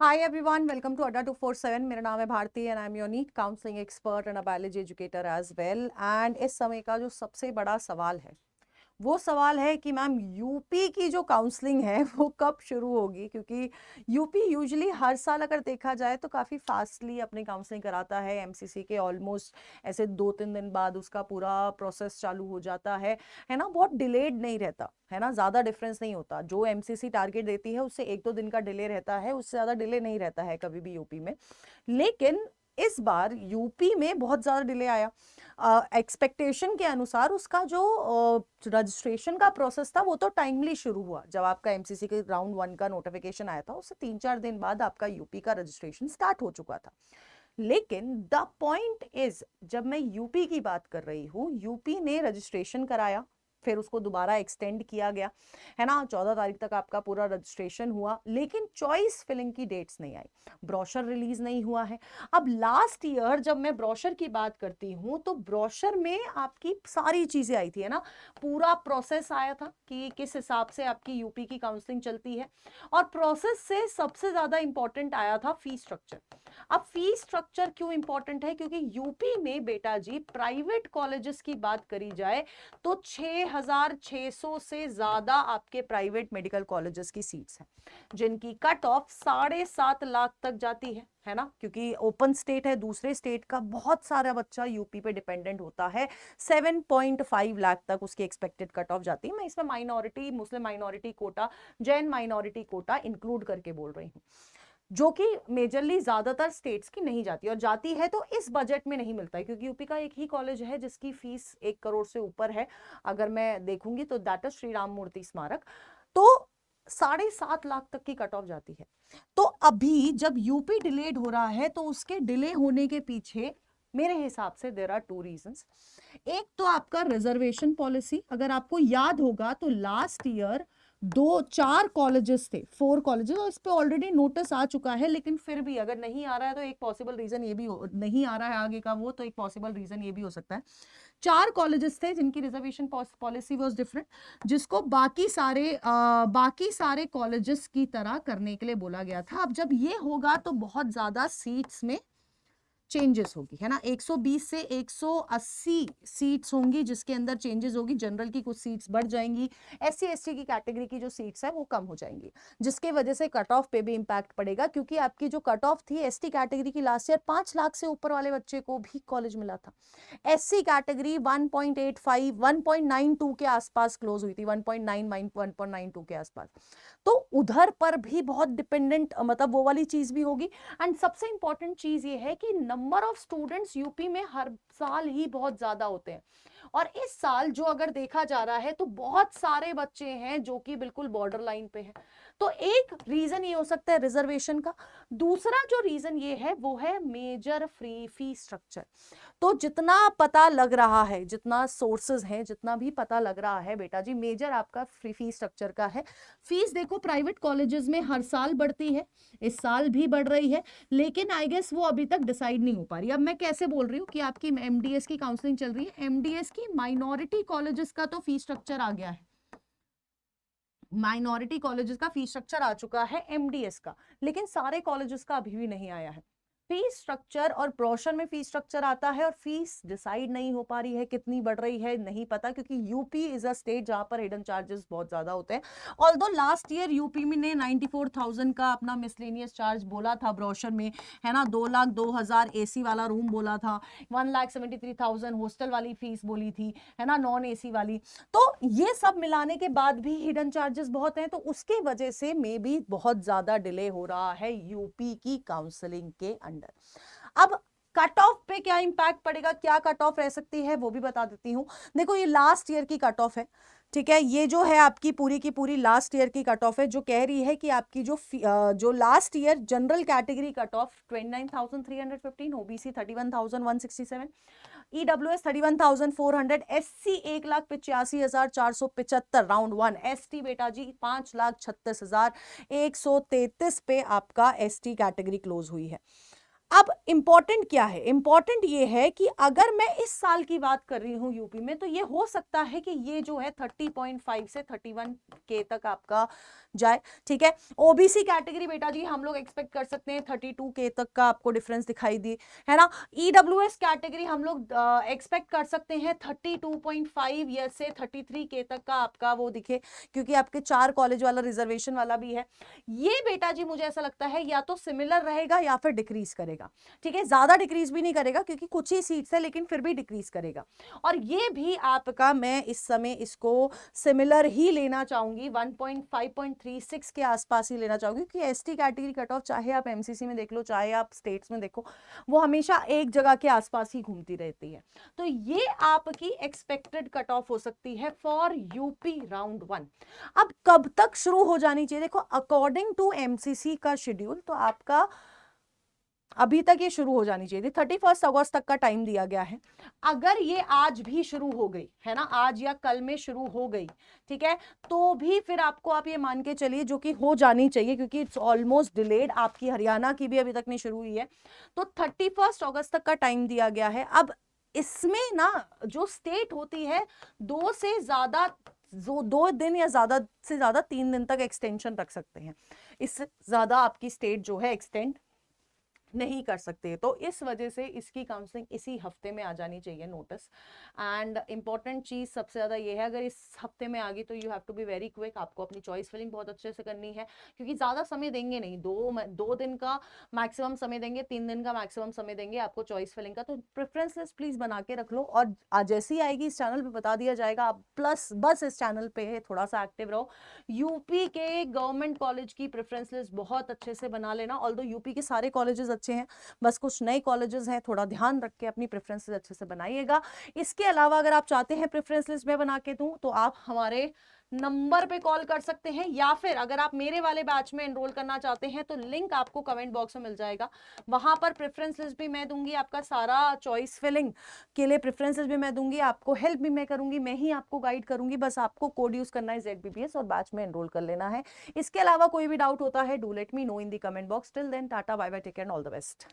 Hi everyone, welcome to अड्डा 247। मेरा नाम है Bharti and I am your NEET counselling expert and a biology educator as well. And इस समय का जो सबसे बड़ा सवाल है वो सवाल है कि मैम यूपी की जो काउंसलिंग है वो कब शुरू होगी, क्योंकि यूपी यूजुअली हर साल अगर देखा जाए तो काफ़ी फास्टली अपनी काउंसलिंग कराता है। एमसीसी के ऑलमोस्ट ऐसे 2-3 दिन बाद उसका पूरा प्रोसेस चालू हो जाता है ना। बहुत डिलेड नहीं रहता है ना, ज़्यादा डिफरेंस नहीं होता। जो एमसीसी टारगेट देती है उससे 1-2 दिन का डिले रहता है, उससे ज़्यादा डिले नहीं रहता है कभी भी यूपी में। लेकिन इस बार यूपी में बहुत ज़्यादा डिले आया। एक्सपेक्टेशन के अनुसार उसका जो रजिस्ट्रेशन का प्रोसेस था वो तो टाइमली शुरू हुआ। जब आपका एमसीसी के राउंड 1 का नोटिफिकेशन आया था उससे 3-4 दिन बाद आपका यूपी का रजिस्ट्रेशन स्टार्ट हो चुका था। लेकिन द पॉइंट इज, जब मैं यूपी की बात कर रही हूँ, यूपी ने रजिस्ट्रेशन कराया, फिर उसको दोबारा एक्सटेंड किया गया है ना। 14 तारीख तक आपका पूरा रजिस्ट्रेशन हुआ, लेकिन चॉइस फिलिंग की डेट्स नहीं आई, ब्रोशर रिलीज नहीं हुआ है। अब लास्ट ईयर जब मैं ब्रोशर की बात करती हूँ तो ब्रोशर में आपकी सारी चीजें आई थी है ना, पूरा प्रोसेस आया था कि किस हिसाब से आपकी यूपी की काउंसलिंग चलती है। और प्रोसेस से सबसे ज्यादा इंपॉर्टेंट आया था फी स्ट्रक्चर। अब फी स्ट्रक्चर क्यों इंपॉर्टेंट है? क्योंकि यूपी में बेटा जी प्राइवेट कॉलेजेस की बात करी जाए तो 6,600 से ज्यादा आपके प्राइवेट मेडिकल कॉलेजेस की सीट्स हैं, जिनकी कट ऑफ 7.5 लाख तक जाती है ना। क्योंकि ओपन स्टेट है, दूसरे स्टेट का बहुत सारा बच्चा यूपी पे डिपेंडेंट होता है। 7.5 लाख तक उसकी एक्सपेक्टेड कट ऑफ जाती है। मैं इसमें माइनॉरिटी, मुस्लिम minority quota, Jain minority quota include करके बोल रही हूँ, जो कि मेजरली ज्यादातर स्टेट्स की नहीं जाती, और जाती है तो इस बजट में नहीं मिलता है। क्योंकि यूपी का एक ही कॉलेज है जिसकी फीस 1 करोड़ से ऊपर है, अगर मैं देखूंगी तो दैट इज श्री राम मूर्ति स्मारक। तो 7.5 लाख तक की कट ऑफ जाती है। तो अभी जब यूपी डिलेड हो रहा है तो उसके डिले होने के पीछे मेरे हिसाब से देयर आर 2 रीजंस। एक तो आपका रिजर्वेशन पॉलिसी, अगर आपको याद होगा तो लास्ट ईयर 4 कॉलेजेस थे, 4 कॉलेजेस, और इस पे ऑलरेडी नोटिस आ चुका है। लेकिन फिर भी अगर नहीं आ रहा है तो एक पॉसिबल रीजन ये भी नहीं आ रहा है आगे का, वो तो एक पॉसिबल रीजन ये भी हो सकता है। 4 कॉलेजेस थे जिनकी रिजर्वेशन पॉलिसी वाज डिफरेंट, जिसको बाकी सारे कॉलेजेस की तरह करने के लिए बोला गया था। अब जब ये होगा तो बहुत ज्यादा सीट्स में चेंजेस होगी है ना। 120 से 180 सीट्स होंगी जिसके अंदर चेंजेस होगी। जनरल की कुछ सीट्स बढ़ जाएंगी, एससी एसटी की कैटेगरी की जो सीट्स है वो कम हो जाएंगी, जिसके वजह से कट ऑफ पे भी इंपैक्ट पड़ेगा। क्योंकि आपकी जो कट ऑफ थी एसटी कैटेगरी की लास्ट ईयर, 5 लाख से ऊपर वाले बच्चे को भी कॉलेज मिला था। एससी कैटेगरी 1.85 1.92 के आसपास क्लोज हुई थी, 1.9 1.92 के आसपास। तो उधर पर भी बहुत डिपेंडेंट, मतलब वो वाली चीज भी होगी। एंड सबसे इंपॉर्टेंट चीज ये है कि नंबर ऑफ स्टूडेंट्स यूपी में हर साल ही बहुत ज्यादा होते हैं। और इस साल जो अगर देखा जा रहा है तो बहुत सारे बच्चे हैं जो कि बिल्कुल बॉर्डर लाइन पे हैं। तो एक रीजन ये हो सकता है रिजर्वेशन का। दूसरा जो रीजन ये है वो है मेजर फ्री फी स्ट्रक्चर। तो जितना पता लग रहा है, जितना सोर्सेज हैं, जितना भी पता लग रहा है बेटा जी, मेजर आपका फ्री फी स्ट्रक्चर का है। फीस देखो प्राइवेट कॉलेजेस में हर साल बढ़ती है, इस साल भी बढ़ रही है, लेकिन आई गेस वो अभी तक डिसाइड नहीं हो पा रही। अब मैं कैसे बोल रही हूँ कि आपकी एमडीएस की काउंसलिंग चल रही है, एमडीएस की माइनॉरिटी कॉलेजेस का तो फी स्ट्रक्चर आ गया है, माइनॉरिटी कॉलेजेस का फी स्ट्रक्चर आ चुका है एमडीएस का, लेकिन सारे कॉलेजेस का अभी भी नहीं आया है। फीस स्ट्रक्चर और ब्रोशर में फीस स्ट्रक्चर आता है और फीस डिसाइड नहीं हो पा रही है, कितनी बढ़ रही है नहीं पता, क्योंकि यूपी इज अ स्टेट जहां पर हिडन चार्जेस बहुत ज्यादा होते हैं। ऑल्दो लास्ट ईयर यूपी में ने 94,000 का अपना मिसलेनियस चार्ज बोला था ब्रोशर में, है ना। 2,02,000 एसी वाला रूम बोला था, 1,73,000 हॉस्टल वाली फीस बोली थी, है ना, नॉन एसी वाली। तो ये सब मिलाने के बाद भी हिडन चार्जेस बहुत हैं, तो उसके वजह से मे बी बहुत ज्यादा डिले हो रहा है यूपी की काउंसलिंग के अंडर। अब कट ऑफ पे क्या इंपैक्ट पड़ेगा, क्या कट ऑफ रह सकती है वो भी बता देती हूँ। देखो ये लास्ट ईयर की कट ऑफ है, ठीक है। ये जो है आपकी पूरी की पूरी लास्ट ईयर की कट ऑफ है, जो कह रही है कि आपकी जो last year general category cut off 29,315, OBC 31,167, EWS 31,400, SC 1,85,475, round 1। ST बेटा जी 5,36,133 पे आपका एसटी कैटेगरी क्लोज हुई है। अब इंपॉर्टेंट क्या है, इंपॉर्टेंट ये है कि अगर मैं इस साल की बात कर रही हूं यूपी में, तो ये हो सकता है कि ये जो है 30.5 से 31K तक आपका जाए, ठीक है। ओबीसी कैटेगरी बेटा जी हम लोग एक्सपेक्ट कर सकते हैं 32K तक का आपको डिफरेंस दिखाई दी, है ना। ईडब्ल्यूएस कैटेगरी हम लोग एक्सपेक्ट कर सकते हैं 32.5 या से 33K तक का आपका वो दिखे, क्योंकि आपके 4 कॉलेज वाला रिजर्वेशन वाला भी है। ये बेटा जी मुझे ऐसा लगता है या तो सिमिलर रहेगा या फिर डिक्रीज करेगा, ठीक है। ज्यादा डिक्रीज भी नहीं करेगा क्योंकि कुछ ही सीट्स है, लेकिन फिर भी डिक्रीज करेगा। और ये भी आपका मैं इस समय इसको सिमिलर ही लेना चाहूंगी, 1.5.36 के आसपास ही लेना चाहूंगी, क्योंकि एसटी कैटेगरी कट ऑफ चाहे आप एमसीसी में देख लो चाहे आप स्टेट्स में देखो, वो हमेशा एक जगह के आसपास ही घूमती रहती है। तो ये आपकी एक्सपेक्टेड कट ऑफ हो सकती है फॉर यूपी राउंड 1। अब कब तक शुरू हो जानी चाहिए, देखो अकॉर्डिंग टू एमसीसी का शेड्यूल तो आपका अभी तक ये शुरू हो जानी चाहिए थी, 31 अगस्त तक का टाइम दिया गया है। अगर ये आज भी शुरू हो गई है ना, आज या कल में शुरू हो गई, ठीक है, तो भी फिर आपको आप ये मान के चलिए जो कि हो जानी चाहिए, क्योंकि इट्स ऑलमोस्ट डिलेड, आपकी हरियाणा की भी अभी तक नहीं शुरू हुई है, तो 31 अगस्त तक का टाइम दिया गया है। अब इसमें ना जो स्टेट होती है 2 से ज्यादा, जो 2 दिन या ज्यादा से ज्यादा 3 दिन तक एक्सटेंशन रख सकते हैं, इससे ज्यादा आपकी स्टेट जो है एक्सटेंड नहीं कर सकते। तो इस वजह से इसकी काउंसलिंग इसी हफ्ते में आ जानी चाहिए नोटिस। एंड इंपॉर्टेंट चीज सबसे ज्यादा ये है, अगर इस हफ्ते में आ गई तो you have to be very quick, आपको अपनी चॉइस फिलिंग बहुत अच्छे से करनी है, क्योंकि ज्यादा समय देंगे नहीं, 2 दिन का मैक्सिमम समय देंगे, 3 दिन का मैक्सिमम समय देंगे आपको चॉइस फिलिंग का। तो प्रेफरेंस लिस्ट प्लीज बना के रख लो, और जैसी आएगी इस चैनल पे बता दिया जाएगा। आप प्लस बस इस चैनल पे थोड़ा सा एक्टिव रहो, यूपी के गवर्नमेंट कॉलेज की प्रेफरेंस लिस्ट बहुत अच्छे से बना लेना। ऑल्दो यूपी के सारे कॉलेजेस अच्छे हैं, बस कुछ नए कॉलेजेस हैं, थोड़ा ध्यान रख के अपनी प्रेफरेंसेस अच्छे से बनाइएगा। इसके अलावा अगर आप चाहते हैं प्रेफरेंस लिस्ट में बना के दूं, तो आप हमारे नंबर पे कॉल कर सकते हैं, या फिर अगर आप मेरे वाले बैच में एनरोल करना चाहते हैं तो लिंक आपको कमेंट बॉक्स में मिल जाएगा, वहां पर प्रेफरेंस लिस्ट भी मैं दूंगी, आपका सारा चॉइस फिलिंग के लिए प्रेफरेंस लिस्ट भी मैं दूंगी, आपको हेल्प भी मैं करूंगी, मैं ही आपको गाइड करूंगी। बस आपको कोड यूज करना है ZBPS और बैच में एनरोल कर लेना है। इसके अलावा कोई भी डाउट होता है, do let me know in the comment box. Till then tata bye bye, take care, all the best.